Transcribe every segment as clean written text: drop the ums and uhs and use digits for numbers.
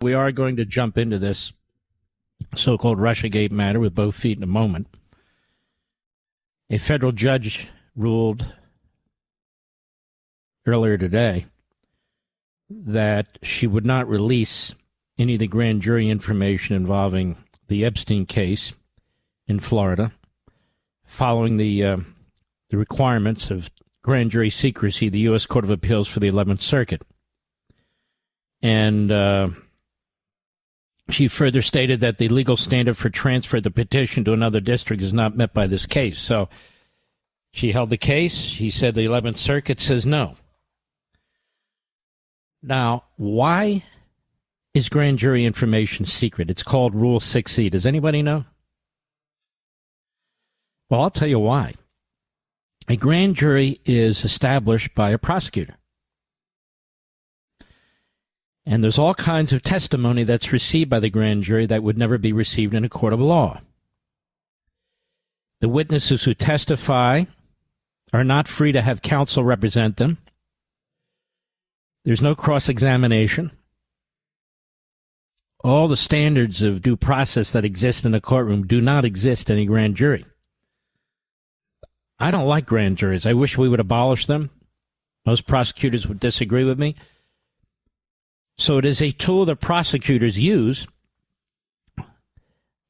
We are going to jump into this so-called Russiagate matter with both feet in a moment. A federal judge ruled earlier today that she would not release any of the grand jury information involving the Epstein case in Florida, following the requirements of grand jury secrecy, the U.S. Court of Appeals for the 11th Circuit. And she further stated that the legal standard for transfer of the petition to another district is not met by this case. So she held the case. She said the 11th Circuit says no. Now, why is grand jury information secret? It's called Rule 6E. Does anybody know? Well, I'll tell you why. A grand jury is established by a prosecutor. And there's all kinds of testimony that's received by the grand jury that would never be received in a court of law. The witnesses who testify are not free to have counsel represent them. There's no cross-examination. All the standards of due process that exist in a courtroom do not exist in a grand jury. I don't like grand juries. I wish we would abolish them. Most prosecutors would disagree with me. So it is a tool that prosecutors use,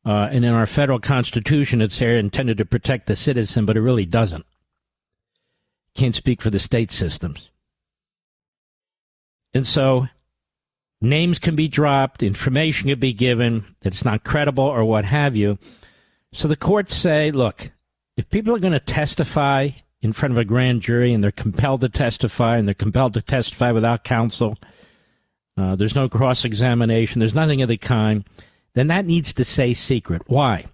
and in our federal constitution, it's there intended to protect the citizen, but it really doesn't. Can't speak for the state systems. And so names can be dropped, information can be given that's not credible or what have you. So the courts say, look, if people are going to testify in front of a grand jury and they're compelled to testify and they're compelled to testify without counsel, there's no cross-examination, there's nothing of the kind, then that needs to say secret. Why?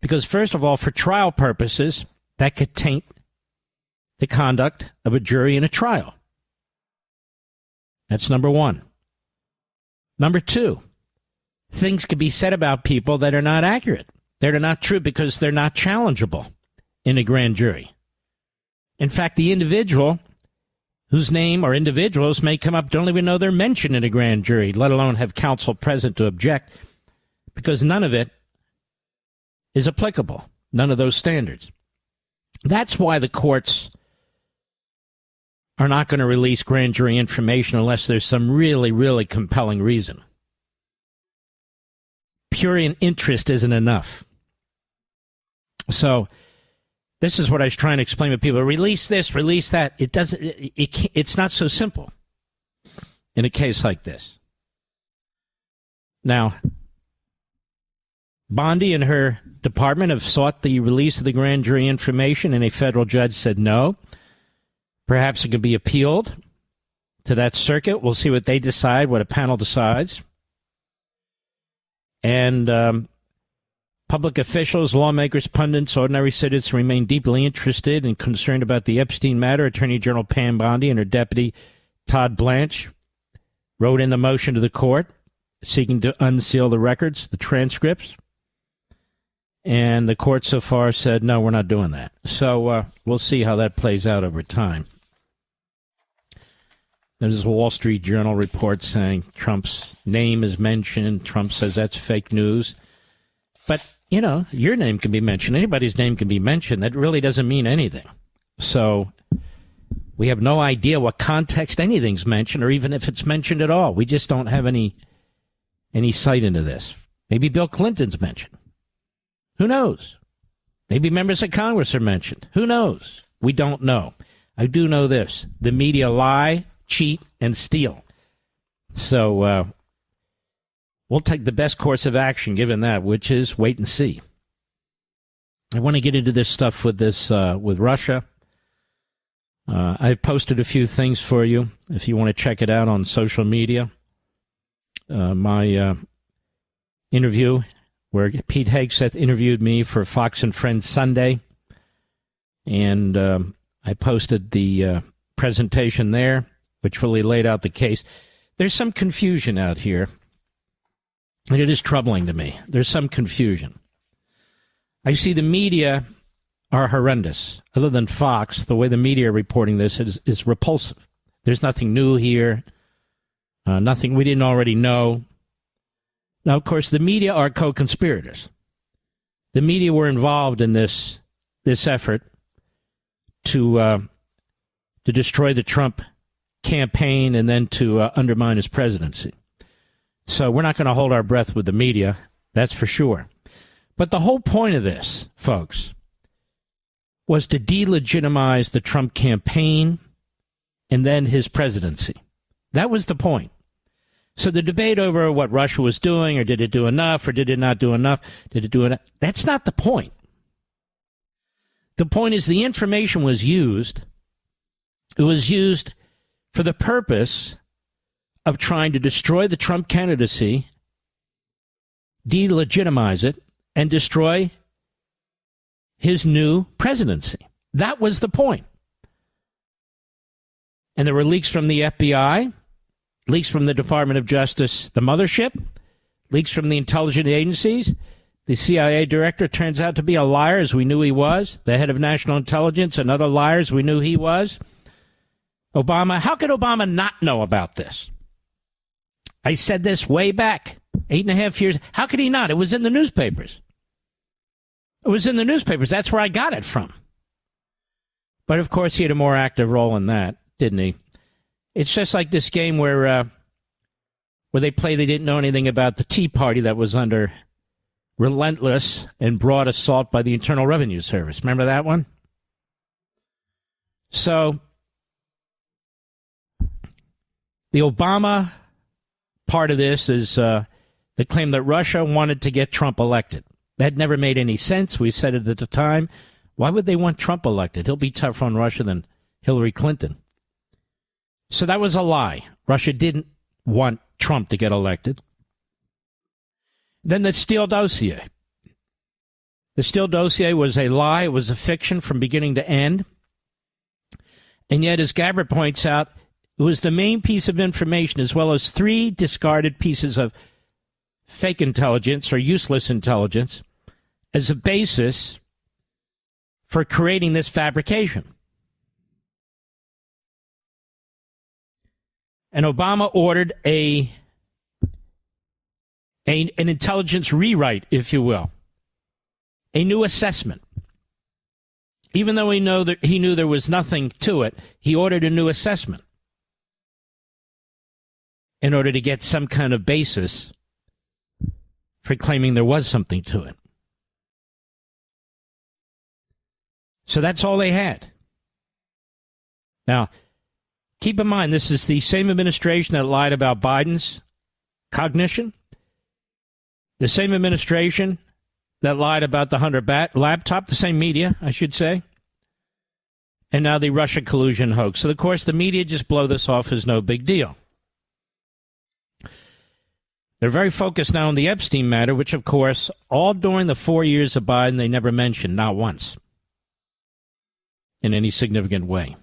Because, first of all, for trial purposes, that could taint the conduct of a jury in a trial. That's number one. Number two, things could be said about people that are not accurate. They're not true because they're not challengeable in a grand jury. In fact, the individual whose name or individuals may come up don't even know they're mentioned in a grand jury, let alone have counsel present to object, because none of it is applicable, none of those standards. That's why the courts are not going to release grand jury information unless there's some really, really compelling reason. Pure interest isn't enough. So this is what I was trying to explain to people. Release this, release that. It's not so simple in a case like this. Now, Bondi and her department have sought the release of the grand jury information, and a federal judge said no. Perhaps it could be appealed to that circuit. We'll see what they decide, what a panel decides. And public officials, lawmakers, pundits, ordinary citizens remain deeply interested and concerned about the Epstein matter. Attorney General Pam Bondi and her deputy, Todd Blanche, wrote in the motion to the court seeking to unseal the records, the transcripts. And the court so far said, no, we're not doing that. So we'll see how that plays out over time. There's a Wall Street Journal report saying Trump's name is mentioned. Trump says that's fake news. But, you know, your name can be mentioned. Anybody's name can be mentioned. That really doesn't mean anything. So we have no idea what context anything's mentioned, or even if it's mentioned at all. We just don't have any sight into this. Maybe Bill Clinton's mentioned. Who knows? Maybe members of Congress are mentioned. Who knows? We don't know. I do know this. The media lie, cheat, and steal. So we'll take the best course of action given that, which is wait and see. I want to get into this stuff with with Russia. I've posted a few things for you if you want to check it out on social media. My interview where Pete Hegseth interviewed me for Fox and Friends Sunday. And I posted the presentation there, which really laid out the case. There's some confusion out here, and it is troubling to me. There's some confusion. I see the media are horrendous. Other than Fox, the way the media are reporting this is repulsive. There's nothing new here, nothing we didn't already know. Now, of course, the media are co-conspirators. The media were involved in this effort to destroy the Trump campaign and then to undermine his presidency. So we're not going to hold our breath with the media, that's for sure. But the whole point of this, folks, was to delegitimize the Trump campaign and then his presidency. That was the point. So the debate over what Russia was doing, or did it do enough, or did it not do enough, did it do enough, that's not the point. The point is the information was used. It was used for the purpose of trying to destroy the Trump candidacy, delegitimize it, and destroy his new presidency. That was the point. And there were leaks from the FBI, leaks from the Department of Justice, the mothership, leaks from the intelligence agencies. The CIA director turns out to be a liar, as we knew he was. The head of national intelligence, another liar, as we knew he was. Obama, how could Obama not know about this? I said this way back, 8.5 years. How could he not? It was in the newspapers. It was in the newspapers. That's where I got it from. But, of course, he had a more active role in that, didn't he? It's just like this game where they play they didn't know anything about the Tea Party that was under relentless and broad assault by the Internal Revenue Service. Remember that one? So the Obama part of this is the claim that Russia wanted to get Trump elected. That never made any sense. We said it at the time. Why would they want Trump elected? He'll be tougher on Russia than Hillary Clinton. So that was a lie. Russia didn't want Trump to get elected. Then the Steele dossier. The Steele dossier was a lie. It was a fiction from beginning to end. And yet, as Gabbard points out, it was the main piece of information, as well as 3 discarded pieces of fake intelligence or useless intelligence, as a basis for creating this fabrication. And Obama ordered an intelligence rewrite, if you will, a new assessment. Even though he knew there was nothing to it, he ordered a new assessment in order to get some kind of basis for claiming there was something to it. So that's all they had. Now, keep in mind, this is the same administration that lied about Biden's cognition, the same administration that lied about the Hunter laptop, the same media, I should say, and now the Russia collusion hoax. So, of course, the media just blow this off as no big deal. They're very focused now on the Epstein matter, which, of course, all during the 4 years of Biden, they never mentioned, not once, in any significant way.